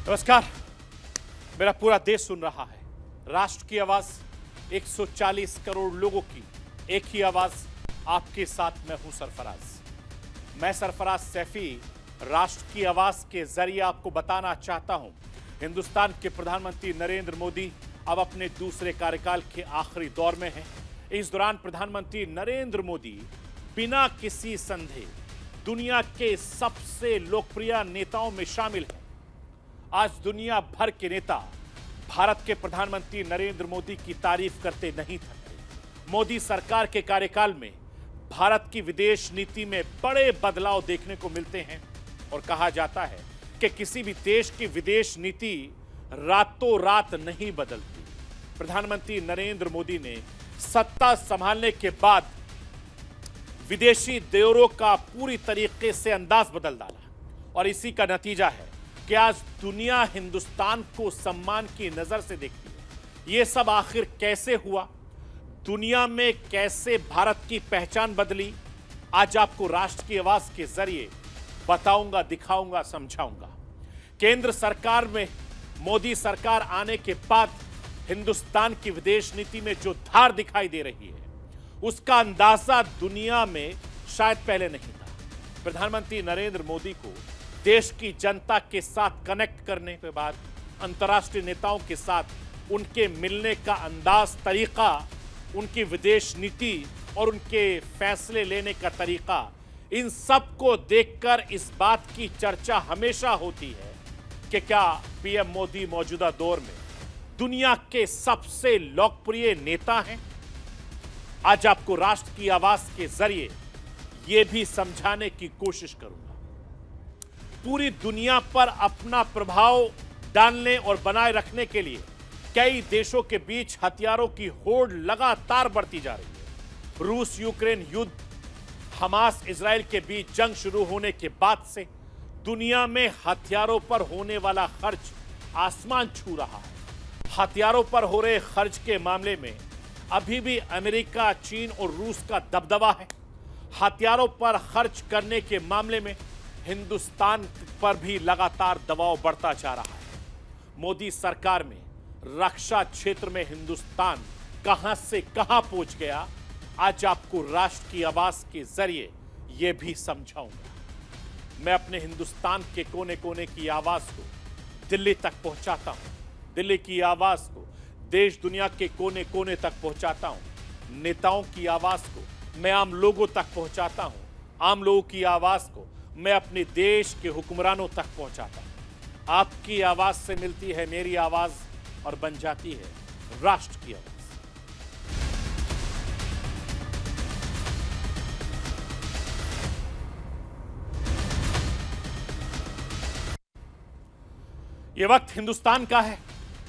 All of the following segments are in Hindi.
नमस्कार। मेरा पूरा देश सुन रहा है। राष्ट्र की आवाज 140 करोड़ लोगों की एक ही आवाज। आपके साथ मैं हूं सरफराज। मैं सरफराज सैफी राष्ट्र की आवाज के जरिए आपको बताना चाहता हूं, हिंदुस्तान के प्रधानमंत्री नरेंद्र मोदी अब अपने दूसरे कार्यकाल के आखिरी दौर में हैं। इस दौरान प्रधानमंत्री नरेंद्र मोदी बिना किसी संदेह दुनिया के सबसे लोकप्रिय नेताओं में शामिल हैं। आज दुनिया भर के नेता भारत के प्रधानमंत्री नरेंद्र मोदी की तारीफ करते नहीं थके। मोदी सरकार के कार्यकाल में भारत की विदेश नीति में बड़े बदलाव देखने को मिलते हैं और कहा जाता है कि किसी भी देश की विदेश नीति रातों रात नहीं बदलती। प्रधानमंत्री नरेंद्र मोदी ने सत्ता संभालने के बाद विदेशी देवरों का पूरी तरीके से अंदाज बदल डाला और इसी का नतीजा है कि आज दुनिया हिंदुस्तान को सम्मान की नजर से देखती है। यह सब आखिर कैसे हुआ, दुनिया में कैसे भारत की पहचान बदली, आज आपको राष्ट्र की आवाज के जरिए बताऊंगा, दिखाऊंगा, समझाऊंगा। केंद्र सरकार में मोदी सरकार आने के बाद हिंदुस्तान की विदेश नीति में जो धार दिखाई दे रही है, उसका अंदाजा दुनिया में शायद पहले नहीं था। प्रधानमंत्री नरेंद्र मोदी को देश की जनता के साथ कनेक्ट करने के बाद अंतर्राष्ट्रीय नेताओं के साथ उनके मिलने का अंदाज, तरीका, उनकी विदेश नीति और उनके फैसले लेने का तरीका, इन सब को देखकर इस बात की चर्चा हमेशा होती है कि क्या पीएम मोदी मौजूदा दौर में दुनिया के सबसे लोकप्रिय नेता हैं। आज आपको राष्ट्र की आवाज के जरिए यह भी समझाने की कोशिश करूंगा। पूरी दुनिया पर अपना प्रभाव डालने और बनाए रखने के लिए कई देशों के बीच हथियारों की होड़ लगातार बढ़ती जा रही है। रूस यूक्रेन युद्ध, हमास इजराइल के बीच जंग शुरू होने के बाद से दुनिया में हथियारों पर होने वाला खर्च आसमान छू रहा है। हथियारों पर हो रहे खर्च के मामले में अभी भी अमेरिका, चीन और रूस का दबदबा है। हथियारों पर खर्च करने के मामले में हिंदुस्तान पर भी लगातार दबाव बढ़ता जा रहा है। मोदी सरकार में रक्षा क्षेत्र में हिंदुस्तान कहां से कहां पहुंच गया, आज आपको राष्ट्र की आवाज के जरिए यह भी समझाऊंगा। मैं अपने हिंदुस्तान के कोने कोने की आवाज को दिल्ली तक पहुंचाता हूं। दिल्ली की आवाज को देश दुनिया के कोने कोने तक पहुंचाता हूं। नेताओं की आवाज को मैं आम लोगों तक पहुंचाता हूं। आम लोगों की आवाज को मैं अपने देश के हुक्मरानों तक पहुंचाता हूं। आपकी आवाज से मिलती है मेरी आवाज और बन जाती है राष्ट्र की आवाज। यह वक्त हिंदुस्तान का है।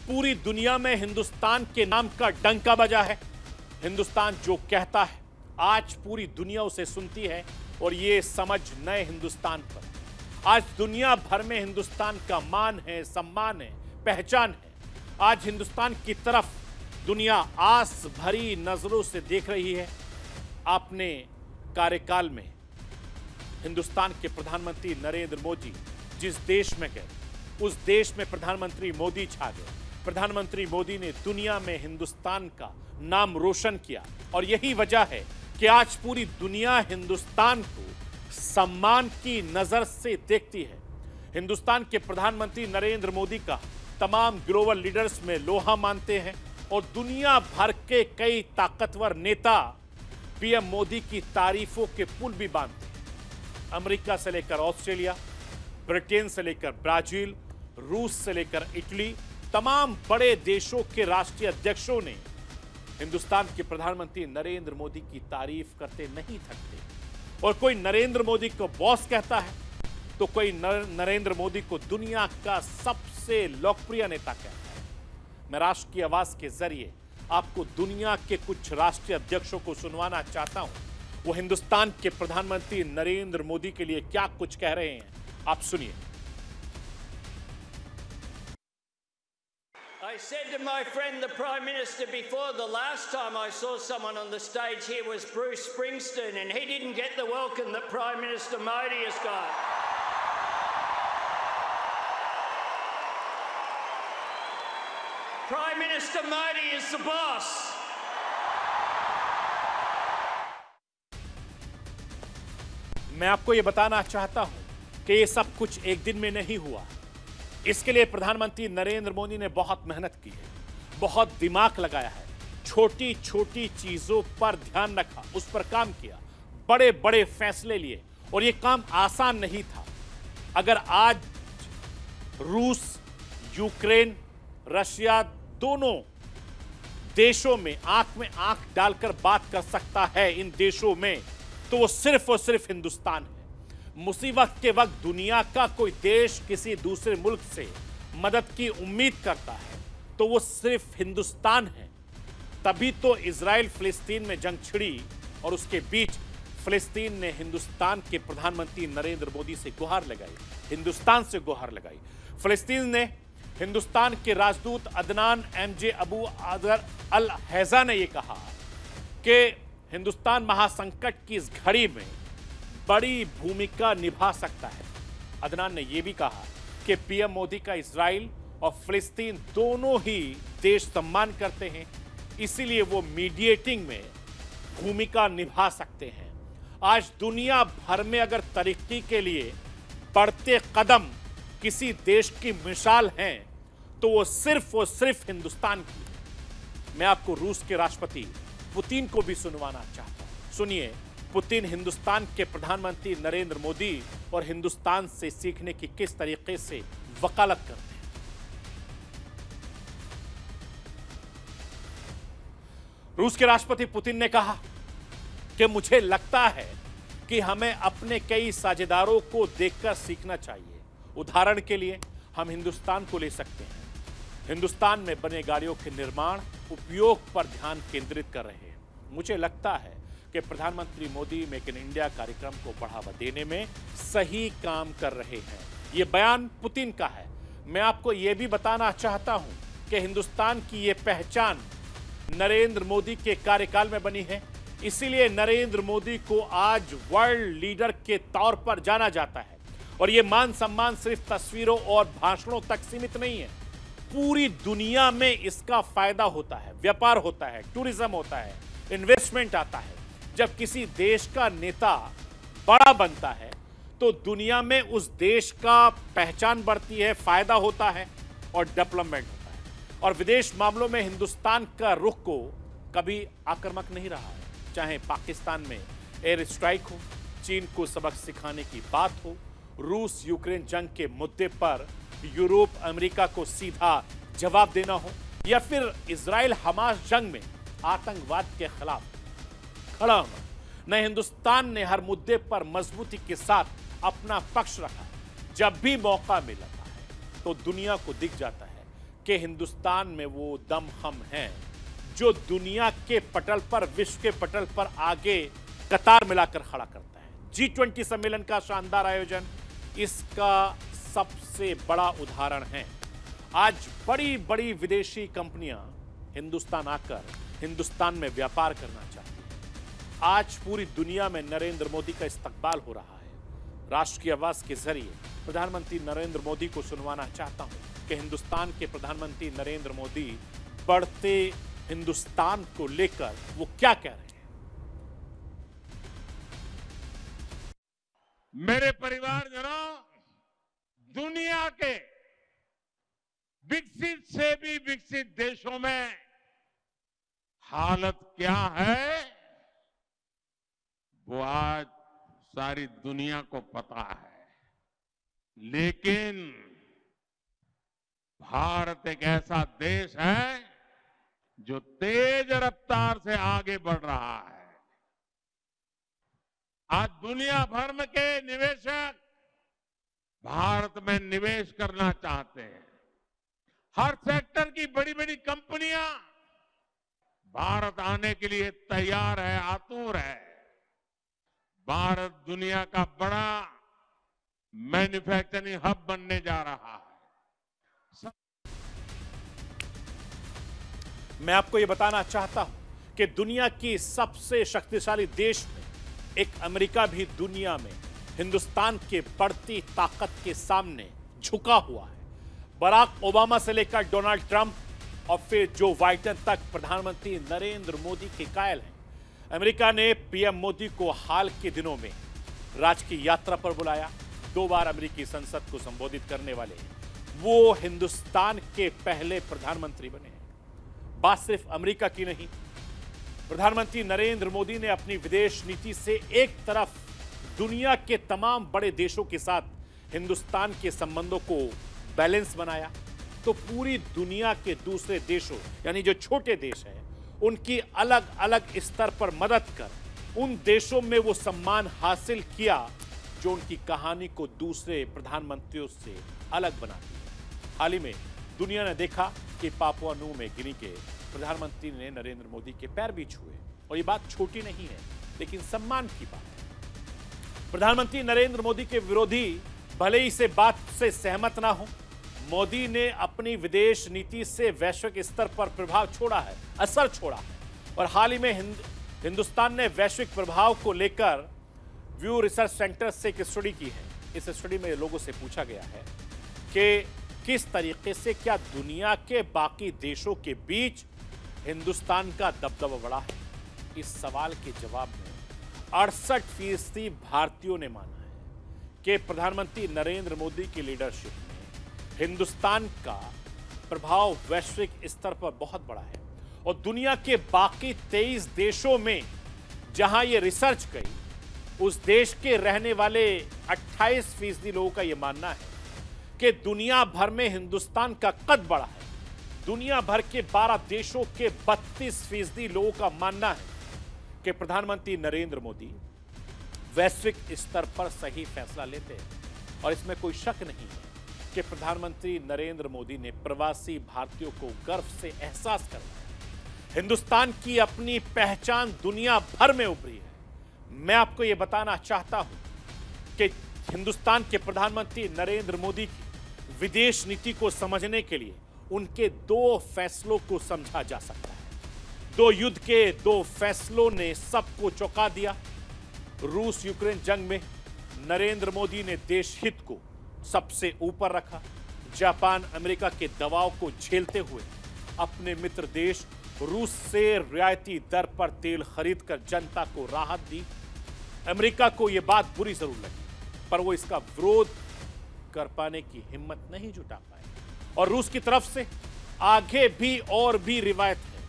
पूरी दुनिया में हिंदुस्तान के नाम का डंका बजा है। हिंदुस्तान जो कहता है आज पूरी दुनिया उसे सुनती है और ये समझ नए हिंदुस्तान पर। आज दुनिया भर में हिंदुस्तान का मान है, सम्मान है, पहचान है। आज हिंदुस्तान की तरफ दुनिया आस भरी नजरों से देख रही है। आपने कार्यकाल में हिंदुस्तान के प्रधानमंत्री नरेंद्र मोदी जिस देश में गए, उस देश में प्रधानमंत्री मोदी छा गए। प्रधानमंत्री मोदी ने दुनिया में हिंदुस्तान का नाम रोशन किया और यही वजह है कि आज पूरी दुनिया हिंदुस्तान को सम्मान की नजर से देखती है। हिंदुस्तान के प्रधानमंत्री नरेंद्र मोदी का तमाम ग्लोबल लीडर्स में लोहा मानते हैं और दुनिया भर के कई ताकतवर नेता पीएम मोदी की तारीफों के पुल भी बांधते हैं। अमेरिका से लेकर ऑस्ट्रेलिया, ब्रिटेन से लेकर ब्राजील, रूस से लेकर इटली, तमाम बड़े देशों के राष्ट्रीय अध्यक्षों ने हिंदुस्तान के प्रधानमंत्री नरेंद्र मोदी की तारीफ करते नहीं थकते। और कोई नरेंद्र मोदी को बॉस कहता है तो कोई नरेंद्र मोदी को दुनिया का सबसे लोकप्रिय नेता कहता है। मैं राष्ट्र की आवाज के जरिए आपको दुनिया के कुछ राष्ट्रीय अध्यक्षों को सुनवाना चाहता हूं। वो हिंदुस्तान के प्रधानमंत्री नरेंद्र मोदी के लिए क्या कुछ कह रहे हैं, आप सुनिए। I said to my friend, the Prime Minister, before the last time I saw someone on the stage here was Bruce Springsteen, and he didn't get the welcome that Prime Minister Modi has got. Prime Minister Modi is the boss. मैं आपको यह बताना चाहता हूं कि यह सब कुछ एक दिन में नहीं हुआ। इसके लिए प्रधानमंत्री नरेंद्र मोदी ने बहुत मेहनत की है, बहुत दिमाग लगाया है, छोटी छोटी चीजों पर ध्यान रखा, उस पर काम किया, बड़े बड़े फैसले लिए और यह काम आसान नहीं था। अगर आज रूस, यूक्रेन, रशिया दोनों देशों में आंख डालकर बात कर सकता है इन देशों में, तो वो सिर्फ और सिर्फ हिंदुस्तान है। मुसीबत के वक्त दुनिया का कोई देश किसी दूसरे मुल्क से मदद की उम्मीद करता है तो वो सिर्फ हिंदुस्तान है। तभी तो इजराइल फिलिस्तीन में जंग छिड़ी और उसके बीच फिलिस्तीन ने हिंदुस्तान के प्रधानमंत्री नरेंद्र मोदी से गुहार लगाई, हिंदुस्तान से गुहार लगाई। फिलिस्तीन ने हिंदुस्तान के राजदूत अदनान एमजे अबू अदर अल हैजा ने यह कहा कि हिंदुस्तान महासंकट की इस घड़ी में बड़ी भूमिका निभा सकता है। अदनान ने यह भी कहा कि पीएम मोदी का इजराइल और फिलिस्तीन दोनों ही देश सम्मान करते हैं, इसीलिए वो मीडिएटिंग में भूमिका निभा सकते हैं। आज दुनिया भर में अगर तरक्की के लिए बढ़ते कदम किसी देश की मिसाल हैं तो वो सिर्फ और सिर्फ हिंदुस्तान की है। मैं आपको रूस के राष्ट्रपति पुतिन को भी सुनवाना चाहता हूं। सुनिए, पुतिन हिंदुस्तान के प्रधानमंत्री नरेंद्र मोदी और हिंदुस्तान से सीखने की किस तरीके से वकालत करते हैं। रूस के राष्ट्रपति पुतिन ने कहा कि मुझे लगता है कि हमें अपने कई साझेदारों को देखकर सीखना चाहिए। उदाहरण के लिए हम हिंदुस्तान को ले सकते हैं। हिंदुस्तान में बने गाड़ियों के निर्माण उपयोग पर ध्यान केंद्रित कर रहे हैं। मुझे लगता है कि प्रधानमंत्री मोदी मेक इन इंडिया कार्यक्रम को बढ़ावा देने में सही काम कर रहे हैं। यह बयान पुतिन का है। मैं आपको यह भी बताना चाहता हूं कि हिंदुस्तान की यह पहचान नरेंद्र मोदी के कार्यकाल में बनी है, इसीलिए नरेंद्र मोदी को आज वर्ल्ड लीडर के तौर पर जाना जाता है। और यह मान सम्मान सिर्फ तस्वीरों और भाषणों तक सीमित नहीं है, पूरी दुनिया में इसका फायदा होता है। व्यापार होता है, टूरिज्म होता है, इन्वेस्टमेंट आता है। जब किसी देश का नेता बड़ा बनता है तो दुनिया में उस देश का पहचान बढ़ती है, फायदा होता है और डेवलपमेंट होता है। और विदेश मामलों में हिंदुस्तान का रुख को कभी आक्रामक नहीं रहा है। चाहे पाकिस्तान में एयर स्ट्राइक हो, चीन को सबक सिखाने की बात हो, रूस यूक्रेन जंग के मुद्दे पर यूरोप अमेरिका को सीधा जवाब देना हो, या फिर इजराइल हमास जंग में आतंकवाद के खिलाफ खड़ा होना, न हिंदुस्तान ने हर मुद्दे पर मजबूती के साथ अपना पक्ष रखा। जब भी मौका मिलता है तो दुनिया को दिख जाता है कि हिंदुस्तान में वो दमखम हैं जो दुनिया के पटल पर, विश्व के पटल पर आगे कतार मिलाकर खड़ा करता है। G20 सम्मेलन का शानदार आयोजन इसका सबसे बड़ा उदाहरण है। आज बड़ी बड़ी विदेशी कंपनियां हिंदुस्तान आकर हिंदुस्तान में व्यापार करना चाहती हैं। आज पूरी दुनिया में नरेंद्र मोदी का इस्तकबाल हो रहा है। राष्ट्र की आवाज के जरिए प्रधानमंत्री नरेंद्र मोदी को सुनवाना चाहता हूं कि हिंदुस्तान के प्रधानमंत्री नरेंद्र मोदी बढ़ते हिंदुस्तान को लेकर वो क्या कह रहे हैं। मेरे परिवारजनों, दुनिया के विकसित से भी विकसित देशों में हालत क्या है वो आज सारी दुनिया को पता है। लेकिन भारत एक ऐसा देश है जो तेज रफ्तार से आगे बढ़ रहा है। आज दुनिया भर में के निवेशक भारत में निवेश करना चाहते हैं। हर सेक्टर की बड़ी बड़ी कंपनियां भारत आने के लिए तैयार है, आतुर है। भारत दुनिया का बड़ा मैन्युफैक्चरिंग हब बनने जा रहा है। मैं आपको यह बताना चाहता हूं कि दुनिया की सबसे शक्तिशाली देश में एक अमेरिका भी दुनिया में हिंदुस्तान के बढ़ती ताकत के सामने झुका हुआ है। बराक ओबामा से लेकर डोनाल्ड ट्रंप, और फिर जो बाइडेन तक प्रधानमंत्री नरेंद्र मोदी के कायल हैं। अमेरिका ने पीएम मोदी को हाल के दिनों में राजकीय यात्रा पर बुलाया। 2 बार अमेरिकी संसद को संबोधित करने वाले वो हिंदुस्तान के पहले प्रधानमंत्री बने हैं। बात सिर्फ अमेरिका की नहीं, प्रधानमंत्री नरेंद्र मोदी ने अपनी विदेश नीति से एक तरफ दुनिया के तमाम बड़े देशों के साथ हिंदुस्तान के संबंधों को बैलेंस बनाया, तो पूरी दुनिया के दूसरे देशों यानी जो छोटे देश हैं उनकी अलग अलग स्तर पर मदद कर उन देशों में वो सम्मान हासिल किया जो उनकी कहानी को दूसरे प्रधानमंत्रियों से अलग बनाती है। हाल ही में दुनिया ने देखा कि पापुआ न्यू गिनी के प्रधानमंत्री ने नरेंद्र मोदी के पैर भी छुए, और ये बात छोटी नहीं है लेकिन सम्मान की बात है। प्रधानमंत्री नरेंद्र मोदी के विरोधी भले ही इसे बात से सहमत ना हो, मोदी ने अपनी विदेश नीति से वैश्विक स्तर पर प्रभाव छोड़ा है, असर छोड़ा है। और हाल ही में हिंदुस्तान ने वैश्विक प्रभाव को लेकर व्यू रिसर्च सेंटर से एक स्टडी की है। इस स्टडी में लोगों से पूछा गया है कि किस तरीके से क्या दुनिया के बाकी देशों के बीच हिंदुस्तान का दबदबा बढ़ा है। इस सवाल के जवाब में 68% भारतीयों ने माना है कि प्रधानमंत्री नरेंद्र मोदी की लीडरशिप में हिंदुस्तान का प्रभाव वैश्विक स्तर पर बहुत बड़ा है। और दुनिया के बाकी 23 देशों में जहां ये रिसर्च गई, उस देश के रहने वाले 28% लोगों का यह मानना है कि दुनिया भर में हिंदुस्तान का कद बढ़ा है। दुनिया भर के 12 देशों के 32% लोगों का मानना है कि प्रधानमंत्री नरेंद्र मोदी वैश्विक स्तर पर सही फैसला लेते हैं। और इसमें कोई शक नहीं है कि प्रधानमंत्री नरेंद्र मोदी ने प्रवासी भारतीयों को गर्व से एहसास करवाया। हिंदुस्तान की अपनी पहचान दुनिया भर में उभरी है। मैं आपको यह बताना चाहता हूं कि हिंदुस्तान के प्रधानमंत्री नरेंद्र मोदी की विदेश नीति को समझने के लिए उनके 2 फैसलों को समझा जा सकता है। 2 युद्ध के 2 फैसलों ने सबको चौंका दिया। रूस यूक्रेन जंग में नरेंद्र मोदी ने देश हित को सबसे ऊपर रखा। जापान अमेरिका के दबाव को झेलते हुए अपने मित्र देश रूस से रियायती दर पर तेल खरीदकर जनता को राहत दी। अमेरिका को यह बात बुरी जरूर लगी, पर वो इसका विरोध कर पाने की हिम्मत नहीं जुटा पाए। और रूस की तरफ से आगे भी और भी रिवायत है।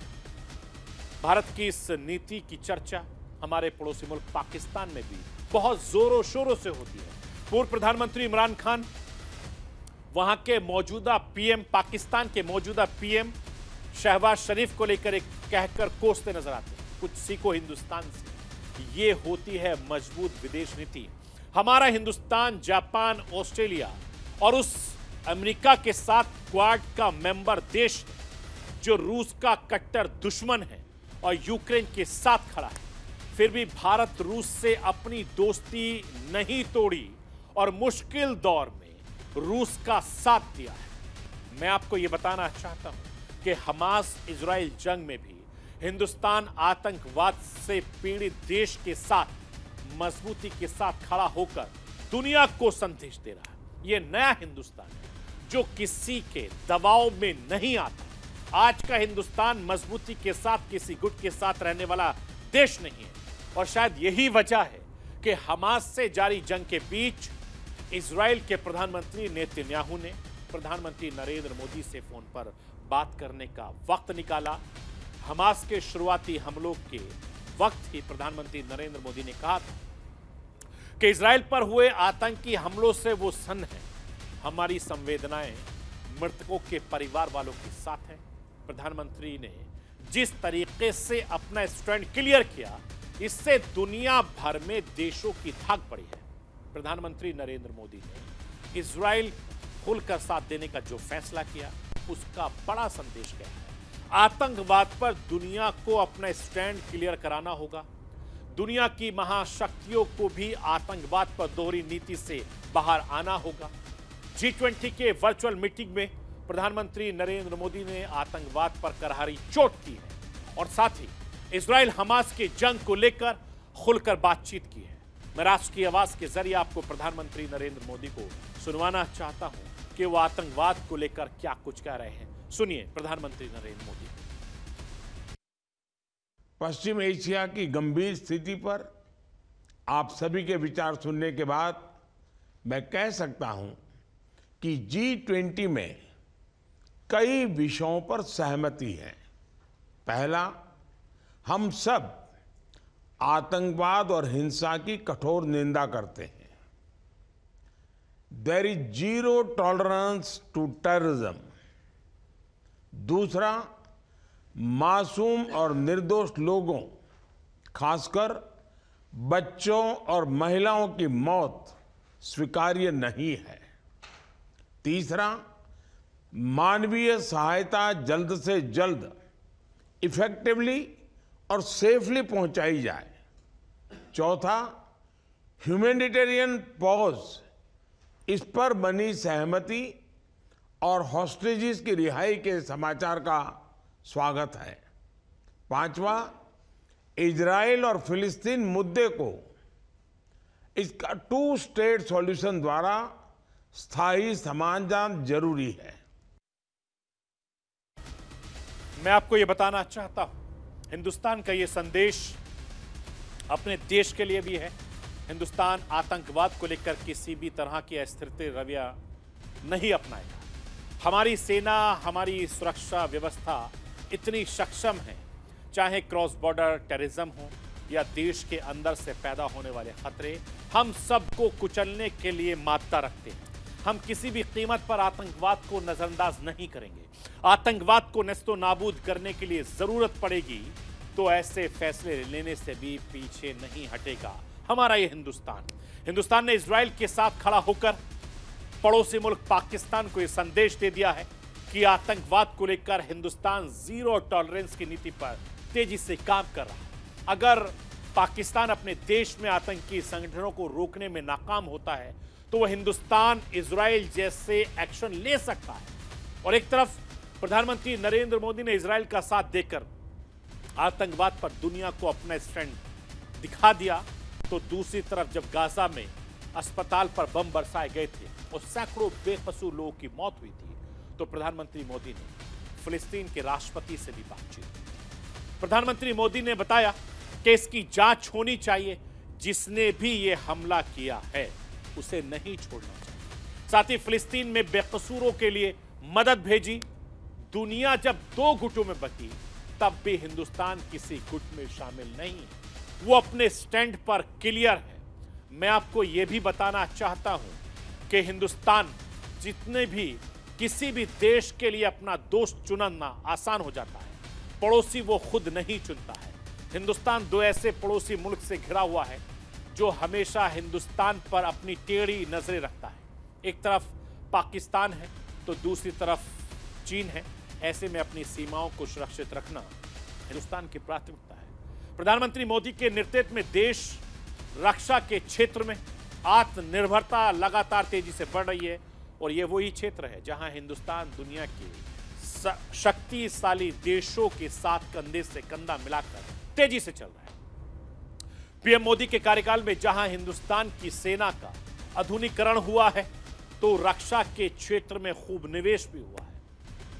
भारत की इस नीति की चर्चा हमारे पड़ोसी मुल्क पाकिस्तान में भी बहुत जोरों शोरों से होती है। पूर्व प्रधानमंत्री इमरान खान वहां के मौजूदा पीएम, पाकिस्तान के मौजूदा पीएम शहबाज शरीफ को लेकर एक कहकर कोसते नजर आते हैं, कुछ सीखो हिंदुस्तान से। ये होती है मजबूत विदेश नीति। हमारा हिंदुस्तान जापान, ऑस्ट्रेलिया और उस अमेरिका के साथ क्वाड का मेंबर देश है जो रूस का कट्टर दुश्मन है और यूक्रेन के साथ खड़ा है। फिर भी भारत रूस से अपनी दोस्ती नहीं तोड़ी और मुश्किल दौर में रूस का साथ दिया है। मैं आपको यह बताना चाहता हूं कि हमास इजराइल जंग में भी हिंदुस्तान आतंकवाद से पीड़ित देश के साथ मजबूती के साथ खड़ा होकर दुनिया को संदेश दे रहा है। यह नया हिंदुस्तान है जो किसी के दबाव में नहीं आता। आज का हिंदुस्तान मजबूती के साथ किसी गुट के साथ रहने वाला देश नहीं है। और शायद यही वजह है कि हमास से जारी जंग के बीच इजराइल के प्रधानमंत्री नेतन्याहू ने प्रधानमंत्री नरेंद्र मोदी से फोन पर बात करने का वक्त निकाला। हमास के शुरुआती हमलों के वक्त ही प्रधानमंत्री नरेंद्र मोदी ने कहा था कि इजराइल पर हुए आतंकी हमलों से वो सन्न है। हमारी संवेदनाएं मृतकों के परिवार वालों के साथ हैं। प्रधानमंत्री ने जिस तरीके से अपना स्टैंड क्लियर किया, इससे दुनिया भर में देशों की धाक पड़ी है। प्रधानमंत्री नरेंद्र मोदी ने इजराइल खुलकर साथ देने का जो फैसला किया, उसका बड़ा संदेश गया है। आतंकवाद पर दुनिया को अपना स्टैंड क्लियर कराना होगा। दुनिया की महाशक्तियों को भी आतंकवाद पर दोहरी नीति से बाहर आना होगा। G20 के वर्चुअल मीटिंग में प्रधानमंत्री नरेंद्र मोदी ने आतंकवाद पर करारी चोट की है और साथ ही इजराइल हमास की जंग को लेकर खुलकर बातचीत की है। मैं राष्ट्र की आवाज के जरिए आपको प्रधानमंत्री नरेंद्र मोदी को सुनवाना चाहता हूं कि वो आतंकवाद को लेकर क्या कुछ कह रहे हैं। सुनिए प्रधानमंत्री नरेंद्र मोदी। पश्चिम एशिया की गंभीर स्थिति पर आप सभी के विचार सुनने के बाद मैं कह सकता हूं कि G20 में कई विषयों पर सहमति है। पहला, हम सब आतंकवाद और हिंसा की कठोर निंदा करते हैं। There is zero tolerance to terrorism. दूसरा, मासूम और निर्दोष लोगों, खासकर बच्चों और महिलाओं की मौत स्वीकार्य नहीं है। तीसरा, मानवीय सहायता जल्द से जल्द इफेक्टिवली और सेफली पहुंचाई जाए। चौथा, ह्यूमैनिटेरियन पॉज, इस पर बनी सहमति और हॉस्टेजेस की रिहाई के समाचार का स्वागत है। पांचवा, इजराइल और फिलिस्तीन मुद्दे को इसका 2 स्टेट सॉल्यूशन द्वारा स्थायी समाधान जरूरी है। मैं आपको यह बताना चाहता हूं, हिंदुस्तान का यह संदेश अपने देश के लिए भी है। हिंदुस्तान आतंकवाद को लेकर किसी भी तरह की अस्थिर रवैया नहीं अपनाएगा। हमारी सेना, हमारी सुरक्षा व्यवस्था इतनी सक्षम है, चाहे क्रॉस बॉर्डर टेररिज्म हो या देश के अंदर से पैदा होने वाले खतरे, हम सबको कुचलने के लिए मात्रा रखते हैं। हम किसी भी कीमत पर आतंकवाद को नजरअंदाज नहीं करेंगे। आतंकवाद को नेस्तो नाबूद करने के लिए जरूरत पड़ेगी तो ऐसे फैसले लेने से भी पीछे नहीं हटेगा हमारा ये हिंदुस्तान ने इजराइल के साथ खड़ा होकर पड़ोसी मुल्क पाकिस्तान को यह संदेश दे दिया है कि आतंकवाद को लेकर हिंदुस्तान जीरो टॉलरेंस की नीति पर तेजी से काम कर रहा है। अगर पाकिस्तान अपने देश में आतंकी संगठनों को रोकने में नाकाम होता है तो वह हिंदुस्तान इजराइल जैसे एक्शन ले सकता है। और एक तरफ प्रधानमंत्री नरेंद्र मोदी ने इजराइल का साथ देकर आतंकवाद पर दुनिया को अपना स्टैंड दिखा दिया, तो दूसरी तरफ जब गाजा में अस्पताल पर बम बरसाए गए थे और सैकड़ों बेकसूर लोगों की मौत हुई थी, तो प्रधानमंत्री मोदी ने फिलिस्तीन के राष्ट्रपति से भी बातचीत की। प्रधानमंत्री मोदी ने बताया कि इसकी जांच होनी चाहिए, जिसने भी यह हमला किया है उसे नहीं छोड़ना चाहिए। साथ ही फिलिस्तीन में बेकसूरों के लिए मदद भेजी। दुनिया जब 2 गुटों में बटी तब भी हिंदुस्तान किसी गुट में शामिल नहीं है, वो अपने स्टैंड पर क्लियर है। मैं आपको यह भी बताना चाहता हूं कि हिंदुस्तान जितने भी किसी भी देश के लिए अपना दोस्त चुनना आसान हो जाता है, पड़ोसी वो खुद नहीं चुनता है। हिंदुस्तान 2 ऐसे पड़ोसी मुल्क से घिरा हुआ है जो हमेशा हिंदुस्तान पर अपनी टेढ़ी नजरें रखता है। एक तरफ पाकिस्तान है तो दूसरी तरफ चीन है। ऐसे में अपनी सीमाओं को सुरक्षित रखना हिंदुस्तान की प्राथमिकता है। प्रधानमंत्री मोदी के नेतृत्व में देश रक्षा के क्षेत्र में आत्मनिर्भरता लगातार तेजी से बढ़ रही है और यह वही क्षेत्र है जहां हिंदुस्तान दुनिया के शक्तिशाली देशों के साथ कंधे से कंधा मिलाकर तेजी से चल रहा है। पीएम मोदी के कार्यकाल में जहां हिंदुस्तान की सेना का आधुनिकीकरण हुआ है, तो रक्षा के क्षेत्र में खूब निवेश भी हुआ है।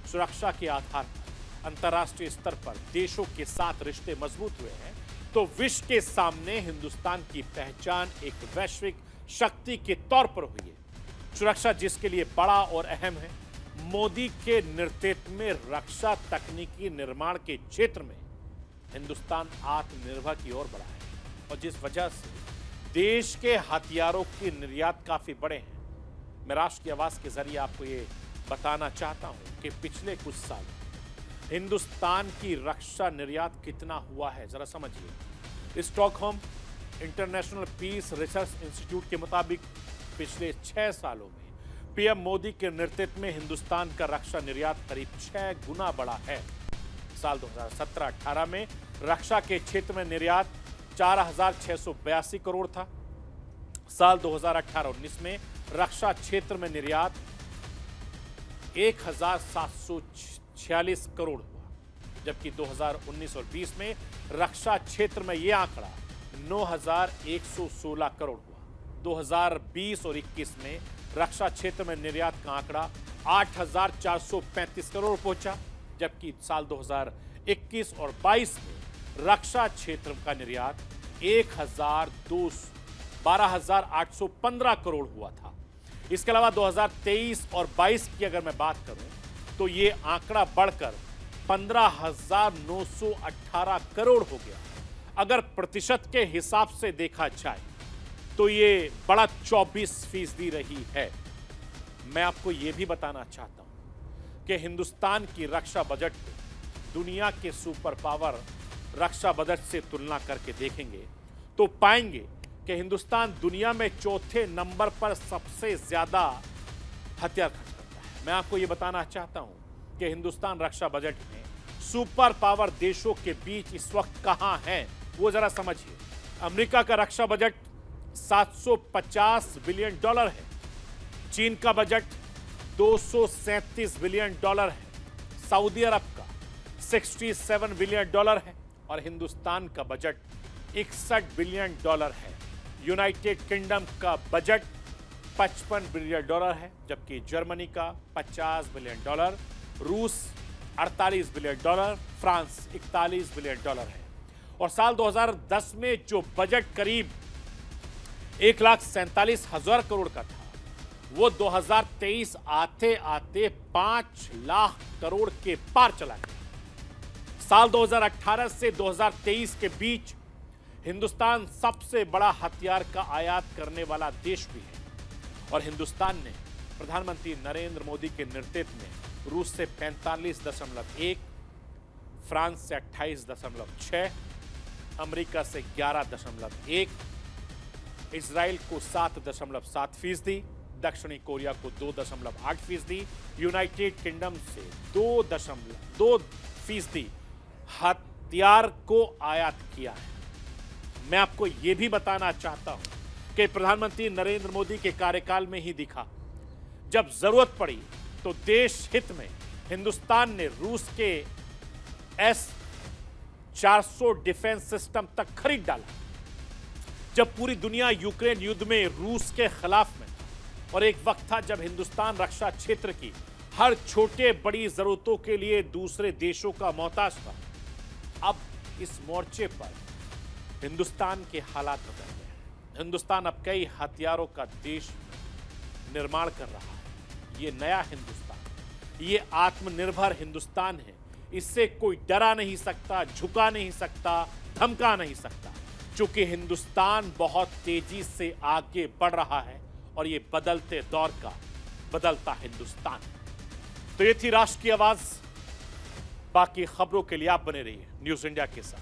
सुरक्षा के आधार पर अंतर्राष्ट्रीय स्तर पर देशों के साथ रिश्ते मजबूत हुए हैं, तो विश्व के सामने हिंदुस्तान की पहचान एक वैश्विक शक्ति के तौर पर हुई है। सुरक्षा जिसके लिए बड़ा और अहम है, मोदी के नेतृत्व में रक्षा तकनीकी निर्माण के क्षेत्र में हिंदुस्तान आत्मनिर्भर की ओर बढ़ा है और जिस वजह से देश के हथियारों के निर्यात काफी बड़े हैं। मैं राष्ट्र की आवाज के जरिए आपको ये बताना चाहता हूं कि पिछले कुछ साल हिंदुस्तान की रक्षा निर्यात कितना हुआ है, जरा समझिए। Stockholm International Peace Research Institute के मुताबिक पिछले 6 सालों में पीएम मोदी के नेतृत्व में हिंदुस्तान का रक्षा निर्यात करीब 6 गुना बढ़ा है। साल 2017-18 में रक्षा के क्षेत्र में निर्यात 4,682 करोड़ था। साल 2018-19 में रक्षा क्षेत्र में निर्यात 1,746 करोड़ हुआ, जबकि 2019 और 20 में रक्षा क्षेत्र में यह आंकड़ा 9,116 करोड़ हुआ। 2020 और 21 में रक्षा क्षेत्र में निर्यात का आंकड़ा 8,435 करोड़ पहुंचा, जबकि साल 2021 और 22 में रक्षा क्षेत्र का निर्यात 12,815 करोड़ हुआ था। इसके अलावा 2023 और 22 की अगर मैं बात करूं तो ये आंकड़ा बढ़कर 15,918 करोड़ हो गया। अगर प्रतिशत के हिसाब से देखा जाए तो ये बड़ा 24% रही है। मैं आपको यह भी बताना चाहता हूं कि हिंदुस्तान की रक्षा बजट को दुनिया के सुपर पावर रक्षा बजट से तुलना करके देखेंगे तो पाएंगे कि हिंदुस्तान दुनिया में चौथे नंबर पर सबसे ज्यादा हथियार खर्च करता है। मैं आपको यह बताना चाहता हूं कि हिंदुस्तान रक्षा बजट में सुपर पावर देशों के बीच इस वक्त कहां है, वो जरा समझिए। अमेरिका का रक्षा बजट $750 बिलियन है, चीन का बजट $237 बिलियन है, सऊदी अरब का $67 बिलियन है और हिंदुस्तान का बजट $61 बिलियन है। यूनाइटेड किंगडम का बजट $55 बिलियन है, जबकि जर्मनी का $50 बिलियन, रूस $48 बिलियन, फ्रांस $41 बिलियन है। और साल 2010 में जो बजट करीब 1,47,000 करोड़ का था, वो 2023 आते आते 5 लाख करोड़ के पार चला गया। साल 2018 से 2023 के बीच हिंदुस्तान सबसे बड़ा हथियार का आयात करने वाला देश भी है और हिंदुस्तान ने प्रधानमंत्री नरेंद्र मोदी के नेतृत्व में रूस से 45.1, फ्रांस से 28.6, अमेरिका से 11.1, इजराइल को 7.7%, दक्षिणी कोरिया को 2.8%, यूनाइटेड किंगडम से 2.2% हथियार को आयात किया है। मैं आपको यह भी बताना चाहता हूं कि प्रधानमंत्री नरेंद्र मोदी के कार्यकाल में ही दिखा, जब जरूरत पड़ी तो देश हित में हिंदुस्तान ने रूस के S-400 डिफेंस सिस्टम तक खरीद डाला। जब पूरी दुनिया यूक्रेन युद्ध में रूस के खिलाफ में था और एक वक्त था जब हिंदुस्तान रक्षा क्षेत्र की हर छोटे बड़ी जरूरतों के लिए दूसरे देशों का मोहताज था, अब इस मोर्चे पर हिंदुस्तान के हालात बदल गए हैं। हिंदुस्तान अब कई हथियारों का देश निर्माण कर रहा है। ये नया हिंदुस्तान, ये आत्मनिर्भर हिंदुस्तान है। इससे कोई डरा नहीं सकता, झुका नहीं सकता, धमका नहीं सकता, क्योंकि हिंदुस्तान बहुत तेजी से आगे बढ़ रहा है और ये बदलते दौर का बदलता हिंदुस्तान। तो ये थी राष्ट्र की आवाज। बाकी खबरों के लिए आप बने रहिए न्यूज़ इंडिया के साथ।